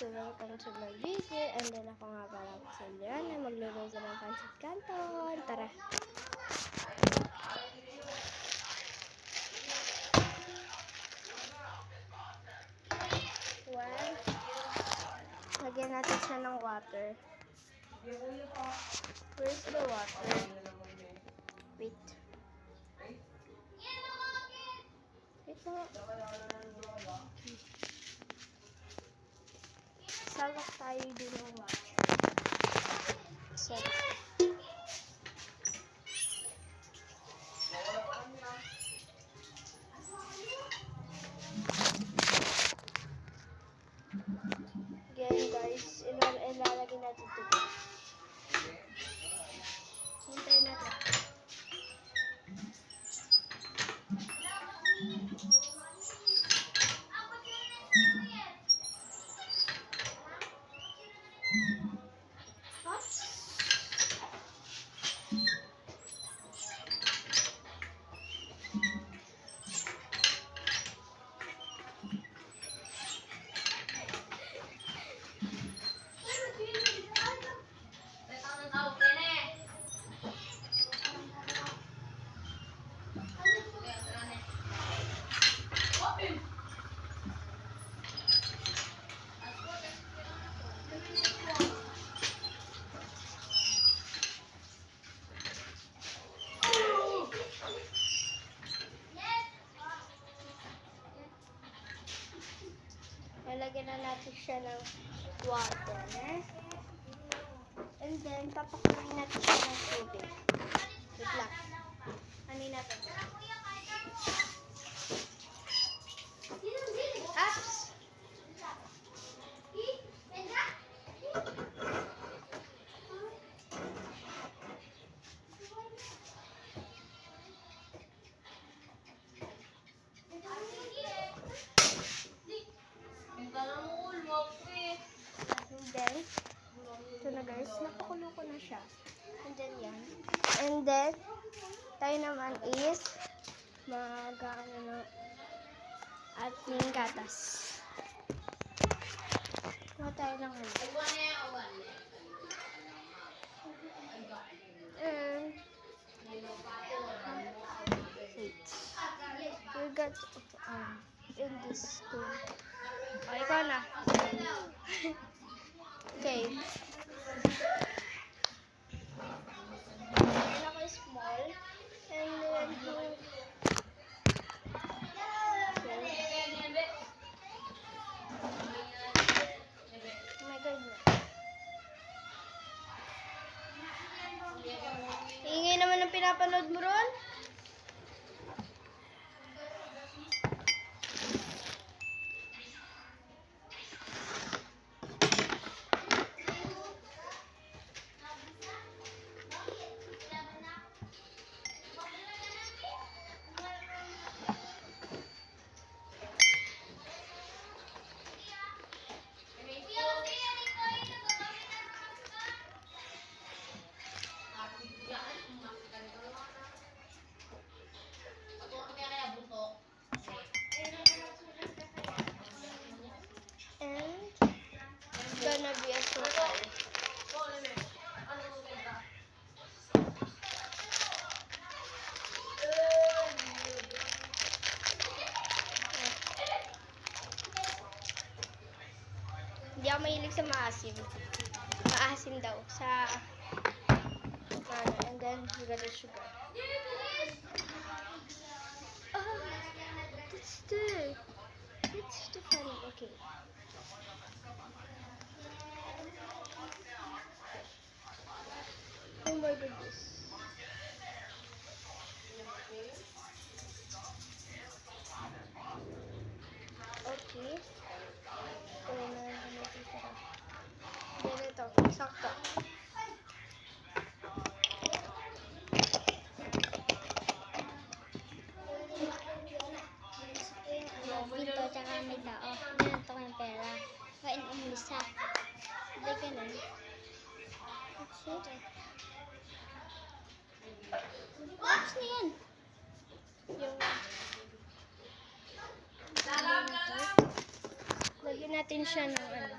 So, welcome to my video. And then ako nga pala si Liana. Magluluto ng pancit canton. Tara! One. Lagyan natin siya ng water. Where's the water? Wait. Wait mo. Salak tayo din ng water. Salak. Again guys, ilalagay natin ito. Hintayin natin. Lalagyan na natin siya ng water. And then, papakuloyin natin siya ng tubig. Wait lang. Ano natin? Apps! Then, ito na guys, napakulo ko na siya. And then yan. And then, tayo naman is mag-ano na ating gatas. Kuha tayo ng ano. And, wait. We got in this school. O, ikaw na. Okay. Ayan ako small. And then, okay. Oh my God. Ingay naman ang pinapanood mo ron. Gonna be a total. Hindi ako mahilig sa maasim. Maasim daw. Sa ano, and then we got the sugar. Oh, that's too funny. Okay. Oh my goodness. Okay. Kaya na natin ito. Ganito. Sakto. Dito, tsaka may tao. Ganito ko yung pera. Kain umisa. Hindi ka na. Oops na yan. Yung lagyan natin siya ng ano.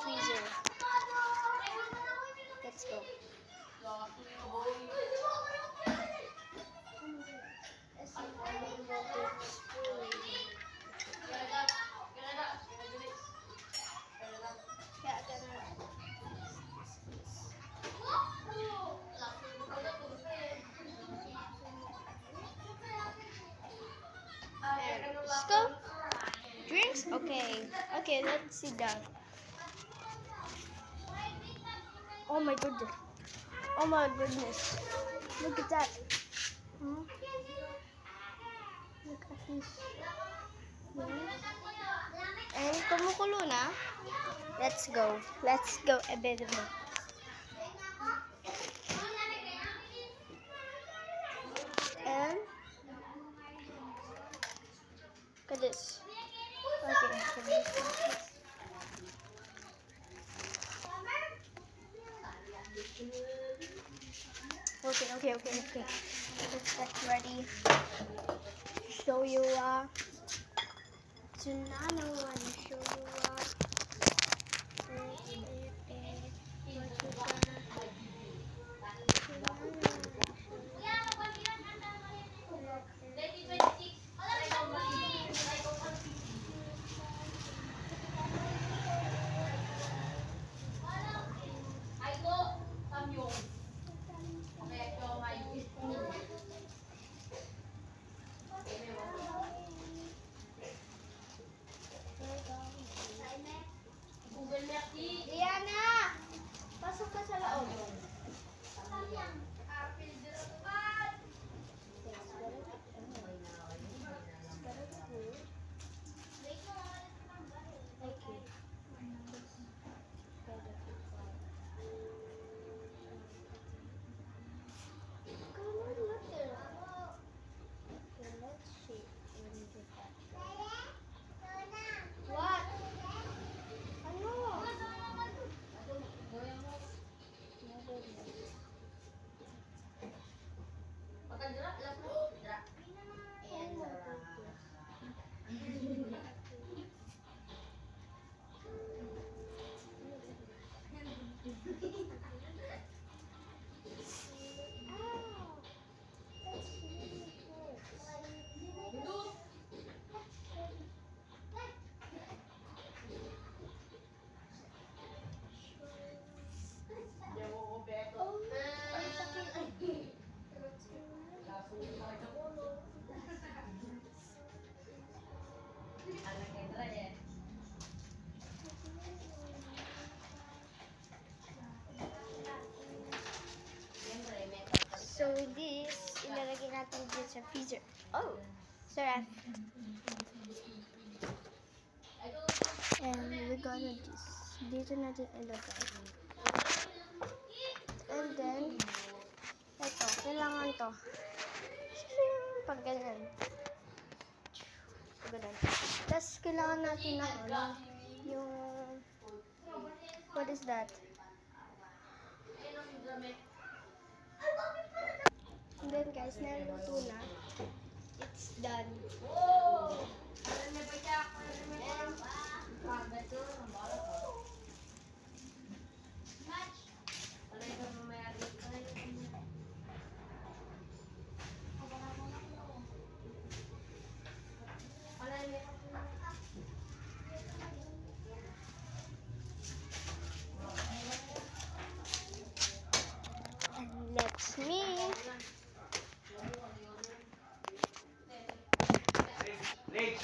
freezer. Let's go. Let's go. Drinks? Okay. Okay, let's sit down. Oh my goodness. Oh my goodness. Look at that. Hmm? Look at this. Yes. And kumukulo na. Let's go. Let's go a bit more. And look at this. Okay. Okay. Let's get ready. Show you tonight I want to show you what you Diana! Pasok ka sa loob. What? Ano? So this, ilalagay natin dito sa freezer. Oh, sarap. And we're gonna just, dito natin ilagay. And then, ito, kailangan to. Pag ganyan. Pag ganyan. Tapos, kailangan natin ng yung, what is that? And then guys, naluto na. It's done. And let's meet. Okay.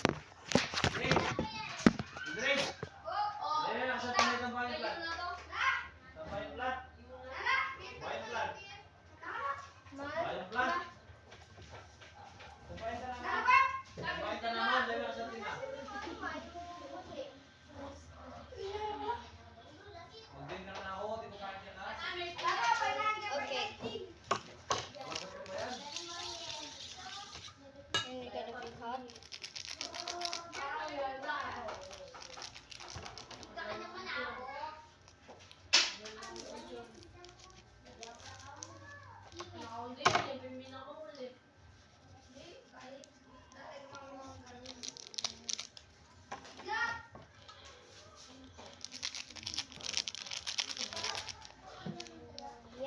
And we're gonna be hot.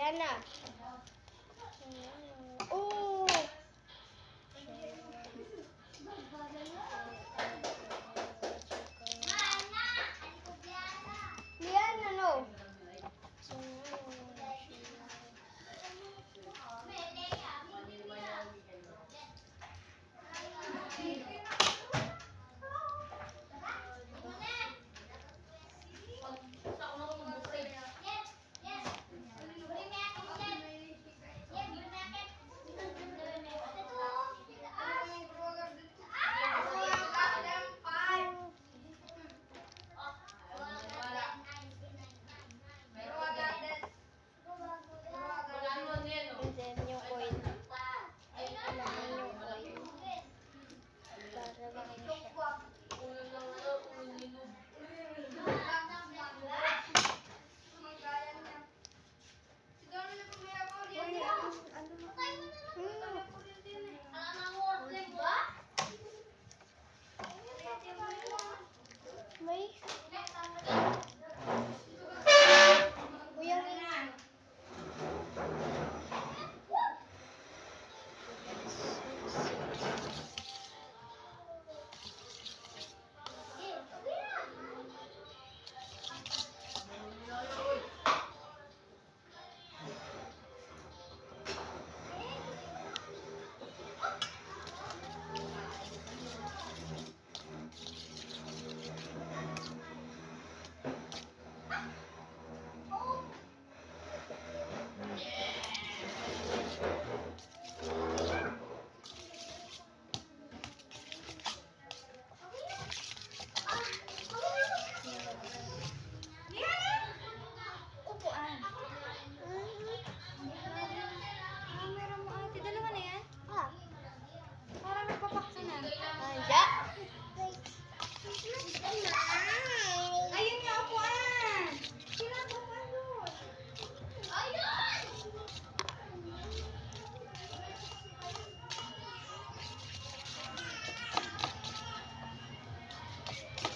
Liana. Oh! Liana, no. And then yung oil. Kailangan yung oil. Para lang siya. May uyang Upuan. Meron mo ate. Dalawa na yan? Parang nagpapaksa na. Anja. Ayun yung upuan. Sila ang upuan doon.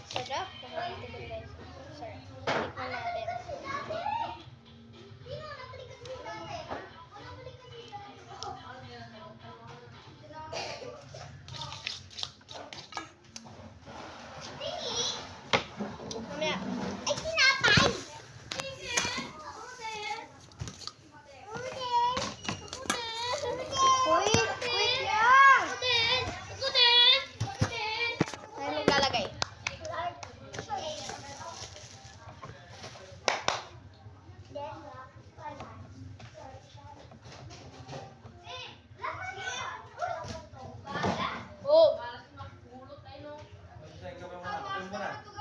Sarap. Nakakatikim guys. Sarap. Tikman natin. Mamaya. Ay, sinapay! Uy! Wait lang! Ay, maglalagay. Oh!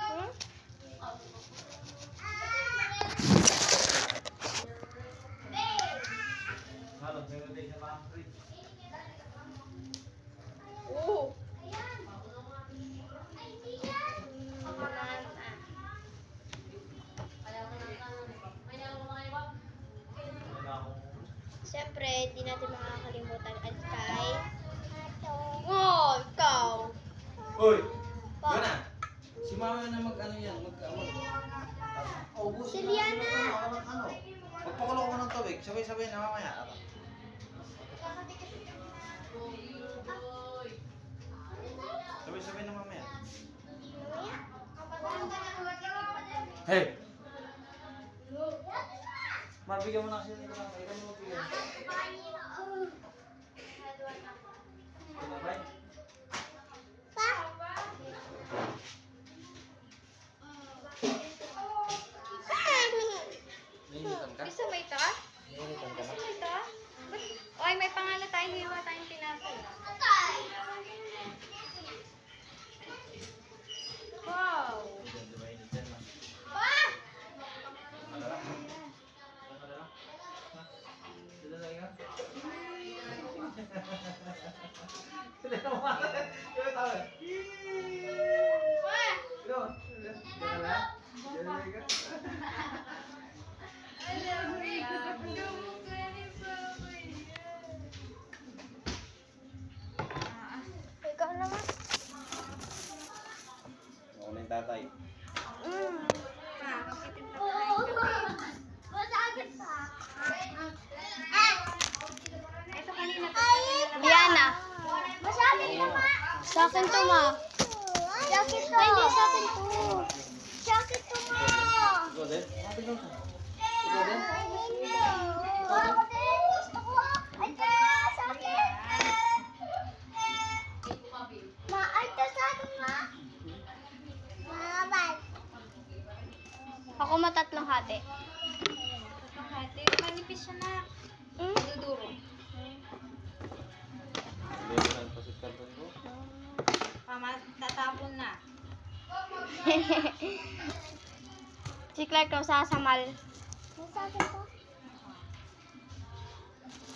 Hmm? Oh! Siyempre, di natin makakalimutan at kay... Oh, ikaw! Uy! Pa. Yun na! Si mama na mag-ano yan, Si Liana! Magpakulo ko ng tubig, sabay-sabay na mamaya. Sabay-sabay na mamaya. Hey! Mabigyan mo na kasi nito lang, kailan mo bigyan? Sabay? Nahihilitan ka? Gusto mo ito? Nahihilitan ka na? Gusto mo ito? Oy, may pangalan tayo. Hiwa tayong tinapay. Wow! Hindi ba hinitan na? Madala? Madala? Ha? Sila lagi ka? Sila ka mga... Sila tawa. Sila? Sila na? Sila lagi ka? Ikaw naman. Ako na yung tatay. Pa, magtitimpla ka na yung kape. Masakit pa. Sa akin to, ma. Jacket to. Ay, hindi sa akin to. Jacket to, ma. Ikaw din? Ikaw din? Ako din. Gusto ko. Ay, sa akin. Ma, ay, sa akin, ma. Mabal. Ako matatlong hati. Hati, manipis siya na. Duduro. Hindi mo lang pasit karton ko. Tatapon na. Si Clark daw sasamal. Sa akin to.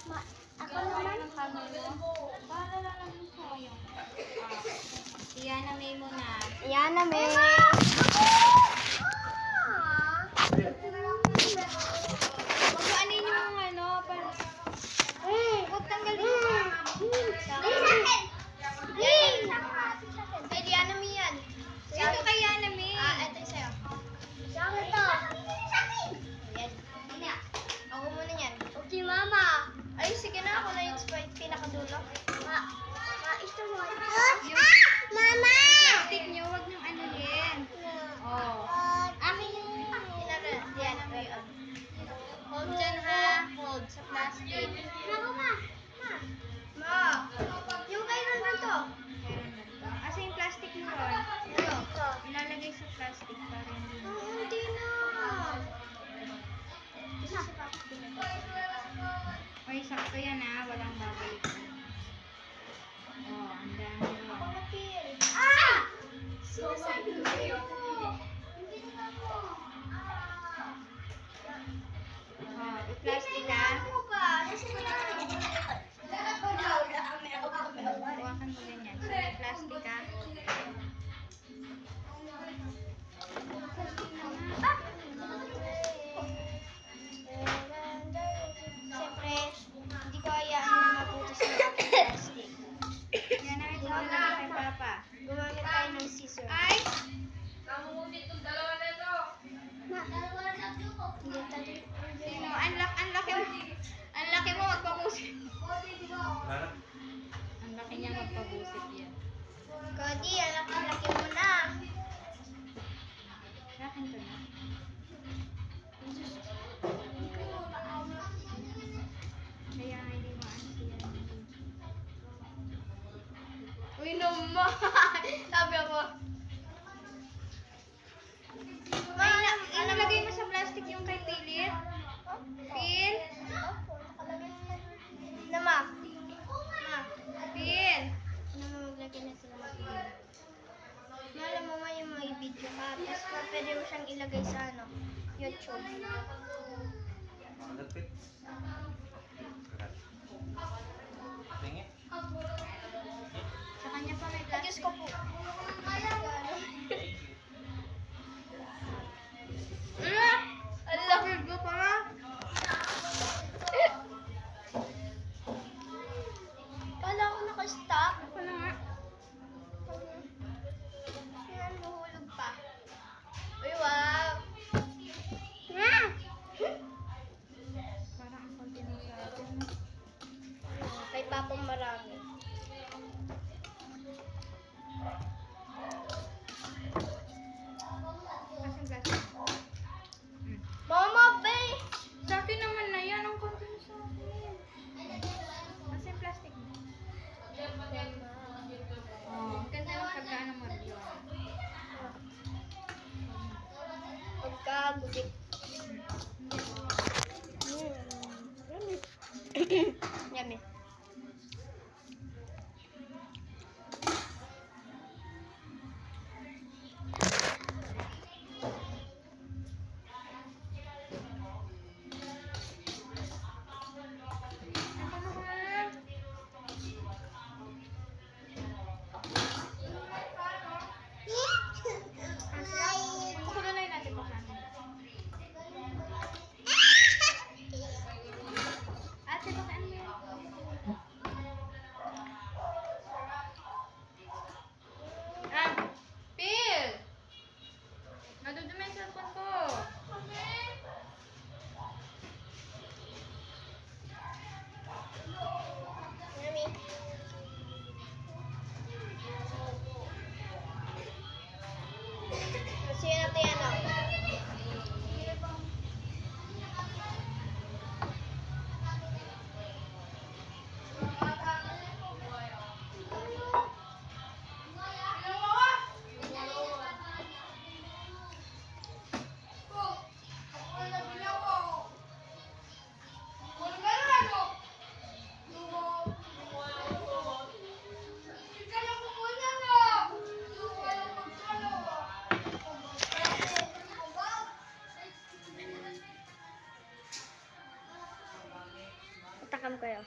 Ma, ako naman. Para lang naman sayang. Iyan ang name mo na. Yan na, may. Huwag mo anin yung ano. Huwag tanggalin mo. Kay Diana Mi yan. Ito kay Yanami. Ito yung sa'yo. Sa akin to. Yan. Ako muna yan. Okay, mama. Ay, sige na. Ako na yung pinakadulo. Ito mo. Mama! Plastic nyo, huwag niyong anuhin. Oh. Akin yung Diana Mi. Hold dyan ha. Hold sa plastic. Ma, yung kailan na to? Asa yung plastic mo ron? Ano? Ito. Ilalagay sa plastic para hindi. Hindi na. Oy, sakto yan ha. Walang babalik. Oh, ang dami mo. Sinasabi ko sa'yo. Oh, i-plastic ha. Hawakan mo ganyan. So, may plastic ha. Siyempre, hindi ko hayaan na maputos ng ating plastic. Yan na, ito na kay Papa. Gumamit tayo ng scissor. Ay! Hindi tayo. Sino? Ang laki mo. Ang laki mo, magpabusip. Ano? Ang laki niya magpabusip yan. Cody, laki mo na. Akin to na. Kaya nga hindi mo ano siya. Uy, naman. Sabi ako. Ay, nalagay mo sa plastic yung kay Philip? Phil? Nama. Phil? Nama, maglagay na sila mag-video. Malam mo nga yung may video ka. Tapos pwede mo siyang ilagay sa ano, YouTube. Malapit. Karat. Tingin. Sa kanya pa may Diyos plastic. ko po. Ang laki ko pa. Kala ko naka-stop. Ako na nga. Yan, mahulog pa. Uy, wow. Parang ang konti mo sa atin. Kay Papang marami. Asan plastic? Mama, be! Sa akin naman na yan. Ang konti mo sa akin. Asan plastic mo? Oh, ganda ng pagkaan mo rin. Pagkagubik. Yummy. Kulay natin pa natin. Ate, baka ano Takam kayo.